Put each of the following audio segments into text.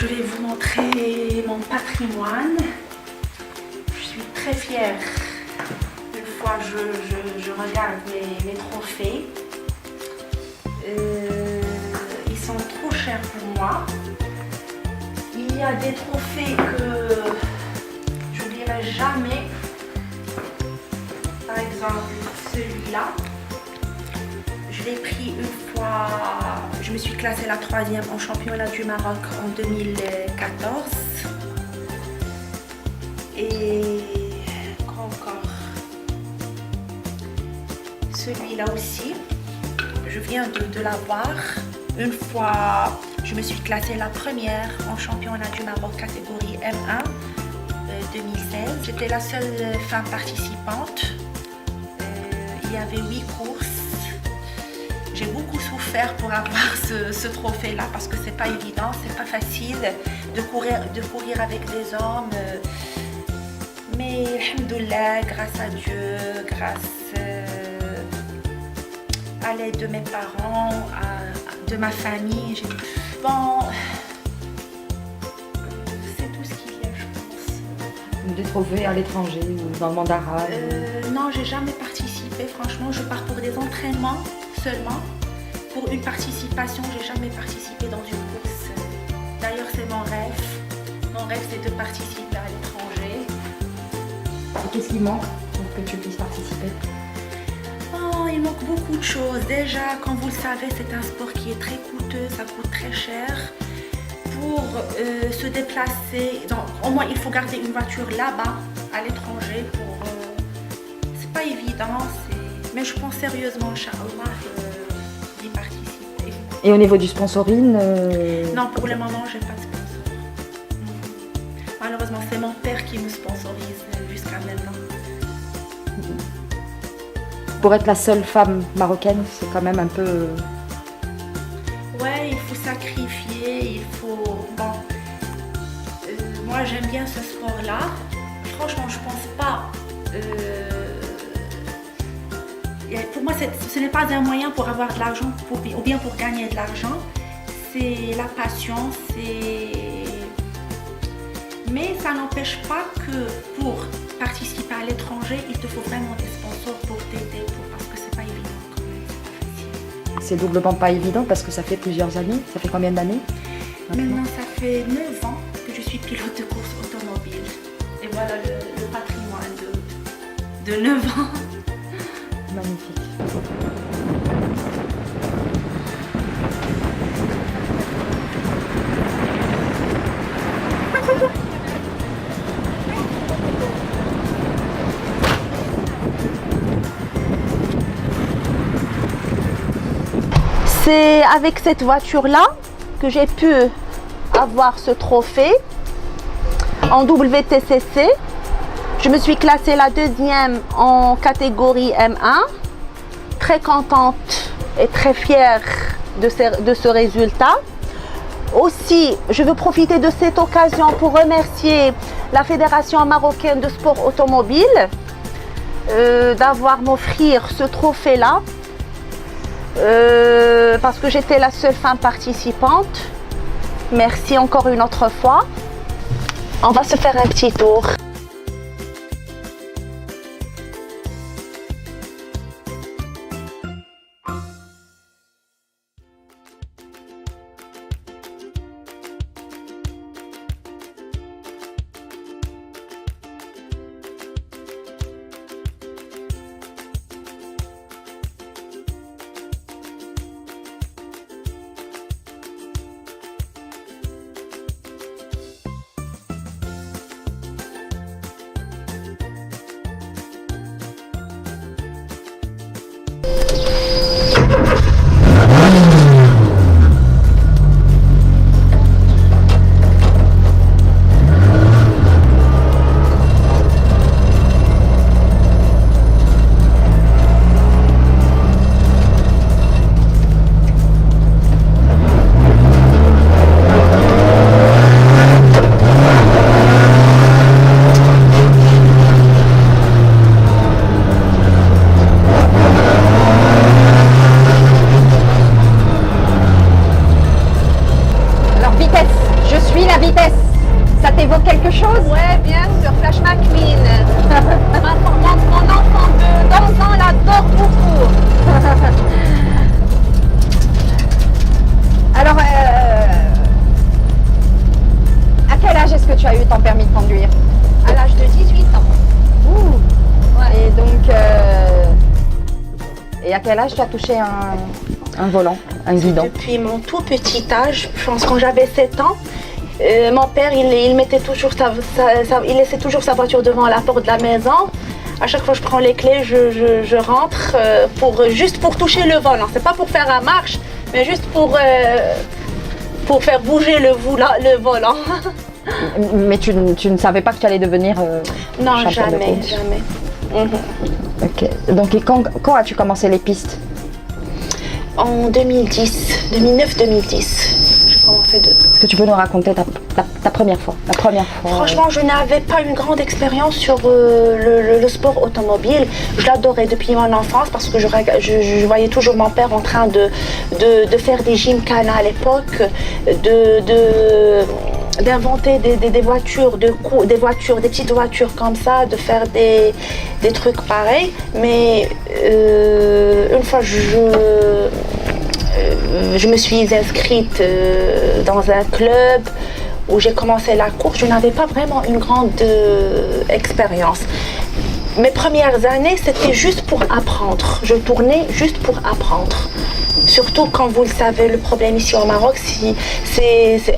je vais vous montrer mon patrimoine. Je suis très fière. Une fois je regarde mes trophées. Ils sont trop chers pour moi. Il y a des trophées que je n'oublierai jamais. Par exemple, celui-là. Je l'ai pris une fois, je me suis classée la 3e en championnat du Maroc en 2014. Et quoi encore? Celui-là aussi, je viens de l'avoir. Une fois, je me suis classée la 1re en championnat du Maroc catégorie M1 2016. J'étais la seule femme participante. Il y avait 8 courses. J'ai beaucoup souffert pour avoir ce trophée-là parce que c'est pas évident, c'est pas facile de courir avec des hommes. Mais alhamdoulilah, grâce à Dieu, grâce à l'aide de mes parents, de ma famille, bon, c'est tout ce qu'il y a, je pense. Des trophées à l'étranger ou dans le monde arabe? Non, j'ai jamais participé. Franchement, je pars pour des entraînements seulement. Pour une participation, j'ai jamais participé dans une course. D'ailleurs, c'est mon rêve. Mon rêve, c'est de participer à l'étranger. Et qu'est-ce qui manque pour que tu puisses participer? Oh, il manque beaucoup de choses. Déjà, comme vous le savez, c'est un sport qui est très coûteux, ça coûte très cher. Pour se déplacer, donc, au moins, il faut garder une voiture là-bas, à l'étranger. C'est pas évident, mais je pense sérieusement, Inch'Allah, d'y participer. Et au niveau du sponsoring Non, pour le moment, j'ai pas de sponsor. Malheureusement, c'est mon père qui me sponsorise jusqu'à maintenant. Pour être la seule femme marocaine, c'est quand même un peu... Ouais, il faut sacrifier, il faut... Bon, moi, j'aime bien ce sport-là. Franchement, je pense pas... Pour moi, ce n'est pas un moyen pour avoir de l'argent ou bien pour gagner de l'argent. C'est la passion, mais ça n'empêche pas que pour participer à l'étranger, il te faut vraiment des sponsors pour t'aider, parce que c'est pas évident quand même, c'est pas facile. C'est doublement pas évident parce que ça fait plusieurs années. Ça fait combien d'années? Maintenant, ça fait 9 ans que je suis pilote de course automobile. Et voilà le patrimoine de 9 ans. Magnifique. C'est avec cette voiture-là que j'ai pu avoir ce trophée en WTCC. Je me suis classée la 2e en catégorie M1. Très contente et très fière de ce résultat. Aussi, je veux profiter de cette occasion pour remercier la Fédération marocaine de sport automobile d'avoir m'offrir ce trophée-là. Parce que j'étais la seule femme participante. Merci encore une autre fois. On va se faire un petit tour. Et à quel âge tu as touché un volant, un guidon? Depuis mon tout petit âge, je pense quand j'avais 7 ans, mon père il mettait toujours il laissait toujours sa voiture devant la porte de la maison. À chaque fois que je prends les clés, je rentre juste pour toucher le volant. C'est pas pour faire la marche, mais juste pour faire bouger le volant. Mais tu ne savais pas que tu allais devenir Non, championne de jamais, course. jamais. Ok. Donc et quand as-tu commencé les pistes? En 2010, 2009-2010, j'ai commencé de... Est-ce que tu peux nous raconter ta première fois? La première fois. Franchement, je n'avais pas une grande expérience sur le sport automobile. Je l'adorais depuis mon enfance parce que je voyais toujours mon père en train de faire des gymkhana à l'époque, d'inventer des voitures, des petites voitures comme ça, de faire des trucs pareils. Mais une fois, je me suis inscrite dans un club où j'ai commencé la course. Je n'avais pas vraiment une grande expérience. Mes premières années, c'était juste pour apprendre. Je tournais juste pour apprendre. Surtout quand vous le savez, le problème ici au Maroc,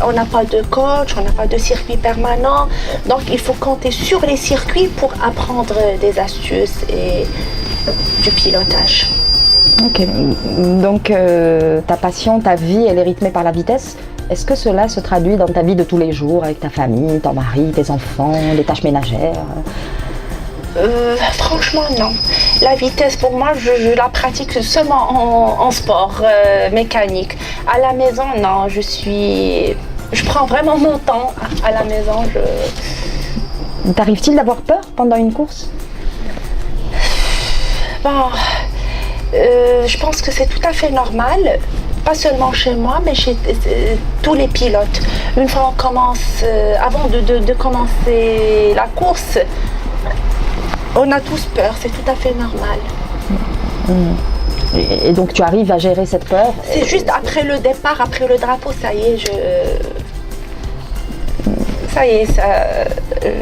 on n'a pas de coach, on n'a pas de circuit permanent. Donc il faut compter sur les circuits pour apprendre des astuces et du pilotage. Ok. Donc ta passion, ta vie, elle est rythmée par la vitesse. Est-ce que cela se traduit dans ta vie de tous les jours, avec ta famille, ton mari, tes enfants, les tâches ménagères? Franchement, non. La vitesse, pour moi, je la pratique seulement en sport mécanique. À la maison, non. Je prends vraiment mon temps à la maison. T'arrive-t-il d'avoir peur pendant une course? Bon, je pense que c'est tout à fait normal. Pas seulement chez moi, mais chez tous les pilotes. Une fois on commence, avant de commencer la course, on a tous peur, c'est tout à fait normal. Et donc tu arrives à gérer cette peur? C'est juste après le départ, après le drapeau, ça y est,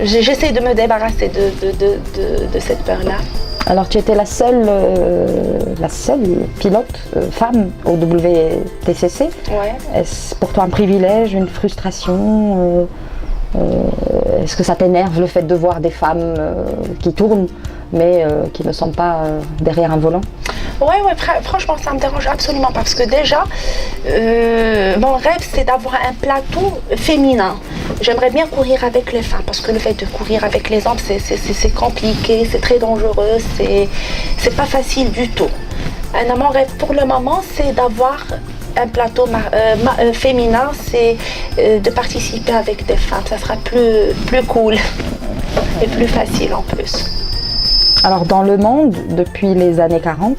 j'essaie de me débarrasser de cette peur-là. Alors tu étais la seule pilote femme au WTCC. Ouais. Est-ce pour toi un privilège, une frustration? Est-ce que ça t'énerve le fait de voir des femmes qui tournent mais qui ne sont pas derrière un volant? Ouais, franchement, ça me dérange absolument pas parce que déjà, mon rêve, c'est d'avoir un plateau féminin. J'aimerais bien courir avec les femmes parce que le fait de courir avec les hommes, c'est compliqué, c'est très dangereux, c'est pas facile du tout. Mon rêve pour le moment, c'est d'avoir un plateau féminin, c'est de participer avec des femmes. Ça sera plus cool et plus facile en plus. Alors dans le monde, depuis les années 40,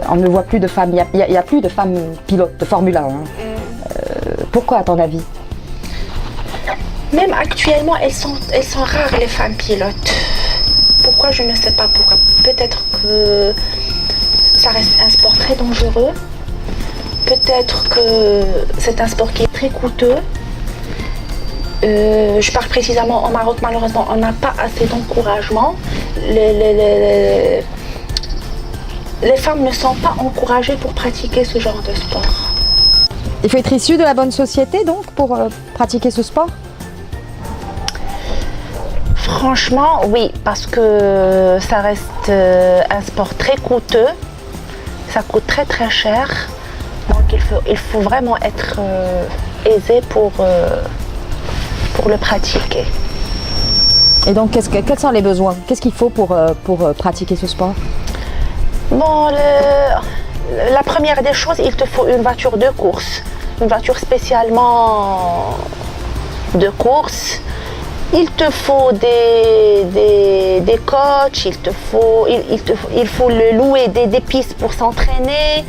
on ne voit plus de femmes, il n'y a plus de femmes pilotes de Formule 1. Pourquoi à ton avis? Même actuellement, elles sont rares les femmes pilotes. Pourquoi? Je ne sais pas pourquoi. Peut-être que ça reste un sport très dangereux. Peut-être que c'est un sport qui est très coûteux. Je parle précisément au Maroc, malheureusement, on n'a pas assez d'encouragement. Les femmes ne sont pas encouragées pour pratiquer ce genre de sport. Il faut être issu de la bonne société donc pour pratiquer ce sport? Franchement, oui, parce que ça reste un sport très coûteux. Ça coûte très très cher. Donc il faut vraiment être aisé pour le pratiquer. Et donc quels sont les besoins? Qu'est-ce qu'il faut pour pratiquer ce sport? Bon, la première des choses, il te faut une voiture de course. Une voiture spécialement de course. Il te faut des coachs, il faut louer des pistes pour s'entraîner,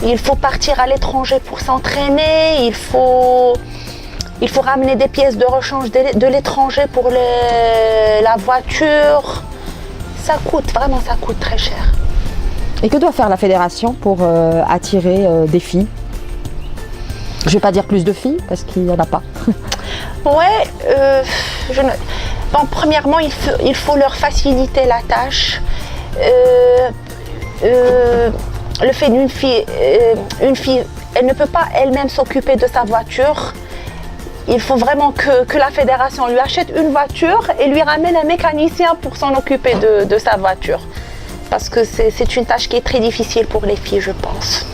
il faut partir à l'étranger pour s'entraîner, il faut ramener des pièces de rechange de l'étranger pour la voiture. Ça coûte très cher. Et que doit faire la fédération pour attirer des filles? Je ne vais pas dire plus de filles parce qu'il n'y en a pas. Ouais, bon, premièrement, il faut leur faciliter la tâche. le fait une fille, elle ne peut pas elle-même s'occuper de sa voiture. Il faut vraiment que la fédération lui achète une voiture et lui ramène un mécanicien pour s'en occuper de sa voiture. Parce que c'est une tâche qui est très difficile pour les filles, je pense.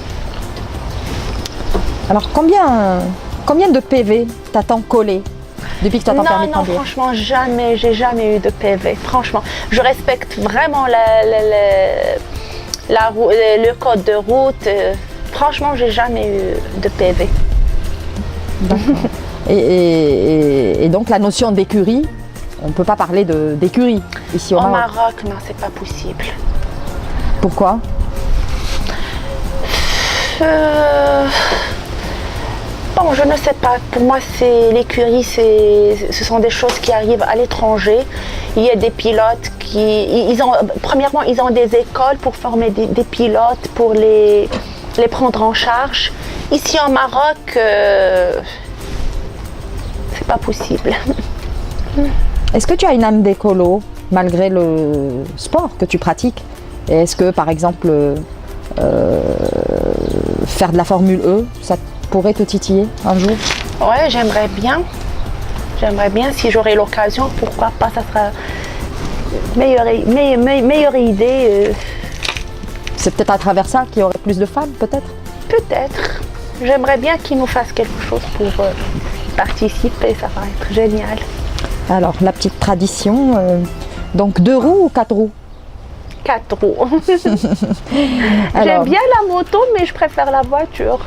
Alors combien de PV t'attends collé depuis que tu as ton permis de conduire? Non, franchement, jamais, j'ai jamais eu de PV. Franchement, je respecte vraiment le code de route. Franchement, j'ai jamais eu de PV. D'accord. Et donc la notion d'écurie, on ne peut pas parler d'écurie ici au Maroc. Au Maroc, non, c'est pas possible. Pourquoi? Bon, je ne sais pas. Pour moi, l'écurie, ce sont des choses qui arrivent à l'étranger. Il y a des pilotes premièrement, ils ont des écoles pour former des pilotes, pour les prendre en charge. Ici au Maroc, c'est pas possible. Est-ce que tu as une âme d'écolo malgré le sport que tu pratiques? Et est-ce que par exemple faire de la Formule E, ça pourrait te titiller un jour? Ouais, j'aimerais bien. J'aimerais bien, si j'aurais l'occasion, pourquoi pas, ça sera meilleure idée. C'est peut-être à travers ça qu'il y aurait plus de femmes, peut-être? Peut-être. J'aimerais bien qu'ils nous fassent quelque chose pour participer, ça va être génial. Alors, la petite tradition, donc 2 roues ou 4 roues? 4 roues. Alors, j'aime bien la moto, mais je préfère la voiture.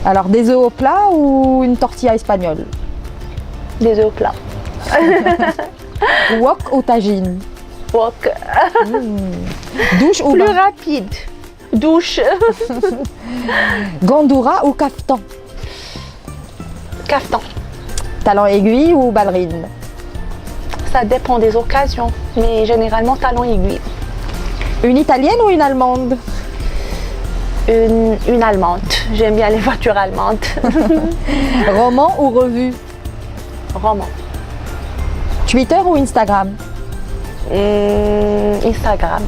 Alors, des œufs au plat ou une tortilla espagnole? Des œufs plats. Wok ou tagine? Wok. Douche ou Plus bain? rapide. Douche. Gandoura ou caftan? Caftan. Talon aiguille ou ballerine? Ça dépend des occasions, mais généralement talon aiguille. Une italienne ou une allemande? Une allemande. J'aime bien les voitures allemandes. Roman ou revue? Roman. Twitter ou Instagram? Instagram.